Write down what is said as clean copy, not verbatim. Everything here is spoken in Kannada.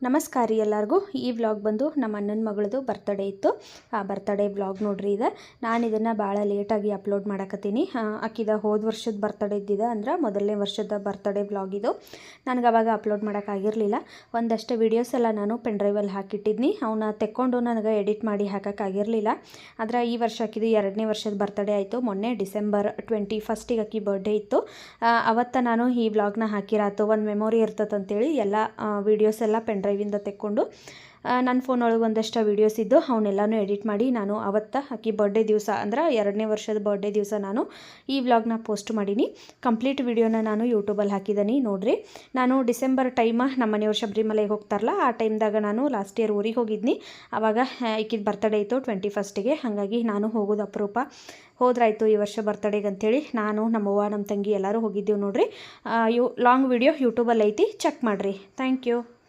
ನಮಸ್ಕಾರ ರೀ ಎಲ್ಲರಿಗೂ. ಈ ವ್ಲಾಗ್ ಬಂದು ನಮ್ಮ ಅಣ್ಣನ ಮಗಳದು ಬರ್ತ್ಡೇ ಇತ್ತು. ಆ ಬರ್ತ್ಡೇ ವ್ಲಾಗ್ ನೋಡ್ರಿ ಇದು. ನಾನು ಇದನ್ನು ಭಾಳ ಲೇಟಾಗಿ ಅಪ್ಲೋಡ್ ಮಾಡಕತ್ತೀನಿ. ಆಕಿದ ಹೋದ ವರ್ಷದ ಬರ್ತ್ಡೇ ಇದ್ದಿದೆ, ಅಂದ್ರೆ ಮೊದಲನೇ ವರ್ಷದ ಬರ್ತ್ಡೇ ವ್ಲಾಗ್ ಇದು. ನನಗೆ ಅವಾಗ ಅಪ್ಲೋಡ್ ಮಾಡೋಕ್ಕಾಗಿರಲಿಲ್ಲ. ಒಂದಷ್ಟು ವೀಡಿಯೋಸ್ ಎಲ್ಲ ನಾನು ಪೆನ್ಡ್ರೈವಲ್ಲಿ ಹಾಕಿಟ್ಟಿದ್ನಿ. ಅವನ್ನ ತೆಕ್ಕೊಂಡು ನನಗೆ ಎಡಿಟ್ ಮಾಡಿ ಹಾಕೋಕ್ಕಾಗಿರಲಿಲ್ಲ. ಆದರೆ ಈ ವರ್ಷ ಆಕಿದು 2ನೇ ವರ್ಷದ ಬರ್ತ್ಡೇ ಆಯಿತು. ಮೊನ್ನೆ ಡಿಸೆಂಬರ್ 21 ಆಕಿ ಬರ್ಡೇ ಇತ್ತು. ಅವತ್ತು ನಾನು ಈ ವ್ಲಾಗ್ನ ಹಾಕಿರಾತು, ಒಂದು ಮೆಮೊರಿ ಇರ್ತದಂತೇಳಿ ಎಲ್ಲ ವೀಡಿಯೋಸ್ ಎಲ್ಲ ಪೆನ್ಡ್ರೈವಿಂದ ತೆಕ್ಕೊಂಡು ನನ್ನ ಫೋನ್ ಒಳಗೆ ಒಂದಷ್ಟು ವೀಡಿಯೋಸ್ ಇದ್ದು ಅವನ್ನೆಲ್ಲನೂ ಎಡಿಟ್ ಮಾಡಿ ನಾನು ಅವತ್ತು ಆಕಿ ಬರ್ಡೇ ದಿವಸ, ಅಂದ್ರೆ 2ನೇ ವರ್ಷದ ಬರ್ಡೇ ದಿವಸ ನಾನು ಈ ವ್ಲಾಗ್ನ ಪೋಸ್ಟ್ ಮಾಡೀನಿ. ಕಂಪ್ಲೀಟ್ ವೀಡಿಯೋನ ನಾನು ಯೂಟ್ಯೂಬಲ್ಲಿ ಹಾಕಿದ್ದೀನಿ ನೋಡಿರಿ. ನಾನು ಡಿಸೆಂಬರ್ ಟೈಮ ನಮ್ಮ ಮನೆಯವ್ರು ಶಬರಿಮಲೆಗೆ ಹೋಗ್ತಾರಲ್ಲ, ಆ ಟೈಮ್ದಾಗ ನಾನು ಲಾಸ್ಟ್ ಇಯರ್ ಊರಿಗೆ ಹೋಗಿದ್ನಿ. ಆವಾಗ ಈಕಿದ ಬರ್ತ್ಡೇ ಇತ್ತು 21ಗೆ. ಹಾಗಾಗಿ ನಾನು ಹೋಗೋದು ಅಪರೂಪ, ಹೋದ್ರಾಯ್ತು ಈ ವರ್ಷ ಬರ್ತ್ಡೇಗೆ ಅಂಥೇಳಿ ನಾನು, ನಮ್ಮವ್ವ, ನಮ್ಮ ತಂಗಿ ಎಲ್ಲರೂ ಹೋಗಿದ್ದೀವಿ ನೋಡಿರಿ. ಲಾಂಗ್ ವೀಡಿಯೋ ಯೂಟ್ಯೂಬಲ್ಲಿ ಐತಿ, ಚೆಕ್ ಮಾಡಿರಿ. Thank you.